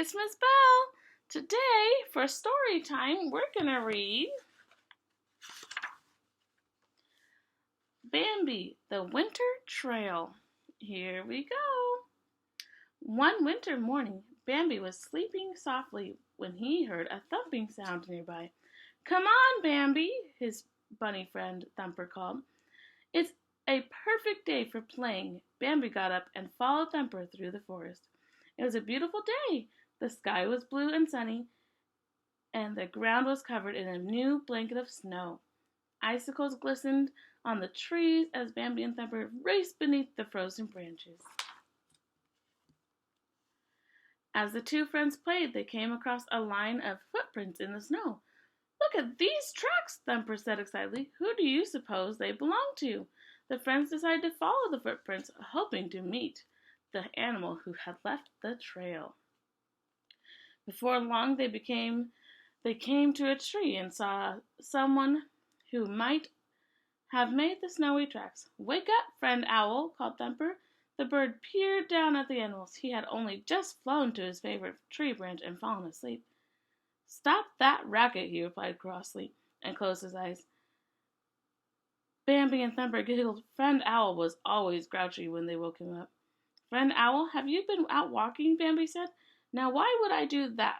it's Miss Belle. Today, for story time, we're going to read Bambi, the Winter Trail. Here we go. One winter morning, Bambi was sleeping softly when he heard a thumping sound nearby. Come on, Bambi, his bunny friend Thumper called. It's a perfect day for playing. Bambi got up and followed Thumper through the forest. It was a beautiful day. The sky was blue and sunny, and the ground was covered in a new blanket of snow. Icicles glistened on the trees as Bambi and Thumper raced beneath the frozen branches. As the two friends played, they came across a line of footprints in the snow. Look at these tracks, Thumper said excitedly. Who do you suppose they belong to? The friends decided to follow the footprints, hoping to meet the animal who had left the trail. Before long, they came to a tree and saw someone who might have made the snowy tracks. Wake up, friend Owl, called Thumper. The bird peered down at the animals. He had only just flown to his favorite tree branch and fallen asleep. Stop that racket, he replied crossly, and closed his eyes. Bambi and Thumper giggled. Friend Owl was always grouchy when they woke him up. Friend Owl, have you been out walking? Bambi said. Now why would I do that?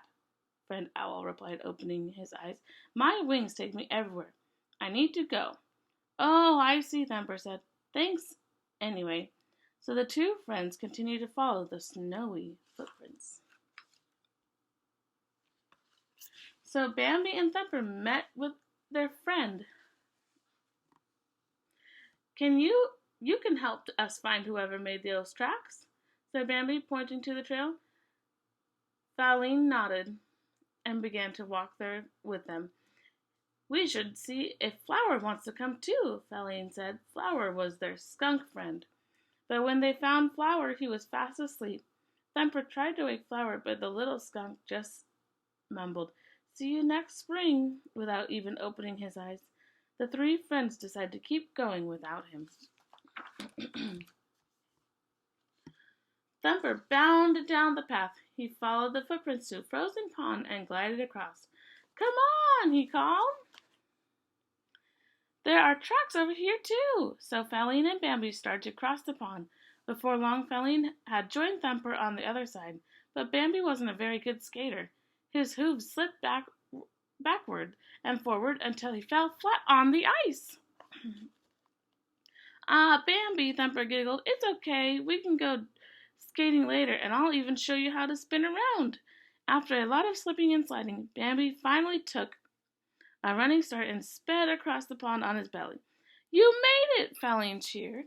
Friend Owl replied, opening his eyes. My wings take me everywhere. I need to go. Oh, I see, Thumper said. Thanks, anyway. So the two friends continued to follow the snowy footprints. So Bambi and Thumper met with their friend. You can help us find whoever made those tracks, said Bambi, pointing to the trail. Faline nodded and began to walk there with them. We should see if Flower wants to come too, Faline said. Flower was their skunk friend. But when they found Flower, he was fast asleep. Thumper tried to wake Flower, but the little skunk just mumbled, See you next spring, without even opening his eyes. The three friends decided to keep going without him. Thumper bounded down the path. He followed the footprints to a frozen pond and glided across. Come on, he called. There are tracks over here, too. So Faline and Bambi started to cross the pond. Before long, Faline had joined Thumper on the other side, but Bambi wasn't a very good skater. His hooves slipped backward and forward until he fell flat on the ice. Bambi, Thumper giggled. It's okay. We can go skating later, and I'll even show you how to spin around. After a lot of slipping and sliding, Bambi finally took a running start and sped across the pond on his belly. You made it, Faline cheered.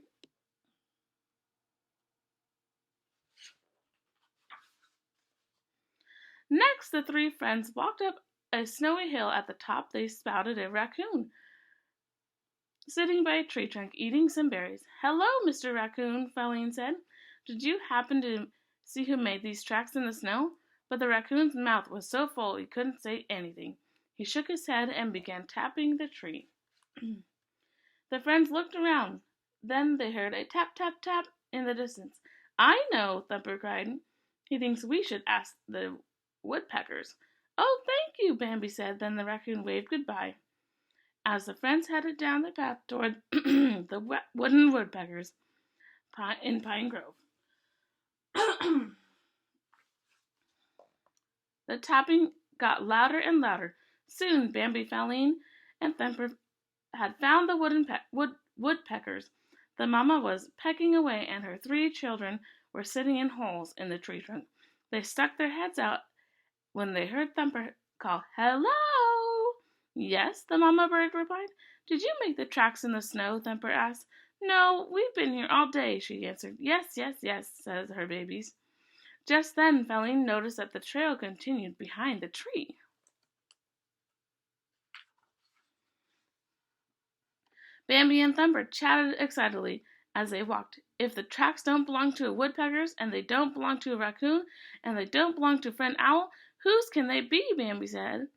Next, the three friends walked up a snowy hill. At the top, they spotted a raccoon sitting by a tree trunk eating some berries. Hello, Mr. Raccoon, Faline said. Did you happen to see who made these tracks in the snow? But the raccoon's mouth was so full he couldn't say anything. He shook his head and began tapping the tree. The friends looked around. Then they heard a tap, tap, tap in the distance. I know, Thumper cried. He thinks we should ask the woodpeckers. Oh, thank you, Bambi said. Then the raccoon waved goodbye. As the friends headed down the path toward the wooden woodpeckers in Pine Grove. The tapping got louder and louder. Soon Bambi, Faline, and Thumper had found the woodpeckers. The mama was pecking away, and her three children were sitting in holes in the tree trunk. They stuck their heads out when they heard Thumper call, Hello! Yes, the mama bird replied. Did you make the tracks in the snow? Thumper asked. No, we've been here all day, she answered. Yes, yes, yes, said her babies. Just then, Faline noticed that the trail continued behind the tree. Bambi and Thumper chatted excitedly as they walked. If the tracks don't belong to a woodpeckers, and they don't belong to a raccoon, and they don't belong to friend Owl, whose can they be? Bambi said.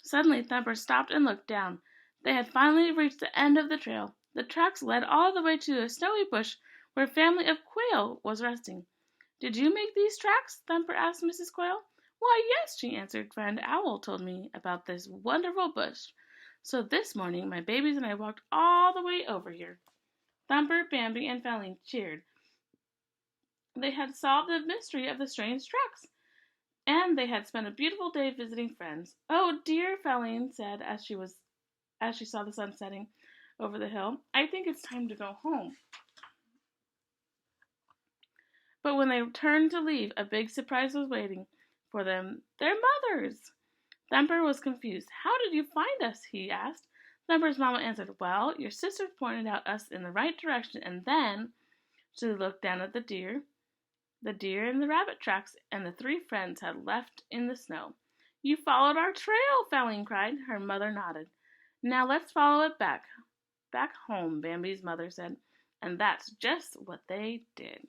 Suddenly, Thumper stopped and looked down. They had finally reached the end of the trail. The tracks led all the way to a snowy bush where a family of quail was resting. Did you make these tracks? Thumper asked Mrs. Quail. Why, yes, she answered. Friend Owl told me about this wonderful bush. So this morning my babies and I walked all the way over here. Thumper, Bambi, and Feline cheered. They had solved the mystery of the strange tracks, and they had spent a beautiful day visiting friends. Oh dear, Feline said as she saw the sun setting over the hill. I think it's time to go home. But when they turned to leave, a big surprise was waiting for them. Their mothers! Thumper was confused. How did you find us? He asked. Thumper's mama answered, well, your sisters pointed out us in the right direction, and then she looked down at the deer and the rabbit tracks, and the three friends had left in the snow. You followed our trail, Feline cried. Her mother nodded. Now let's follow it back home, Bambi's mother said. And that's just what they did.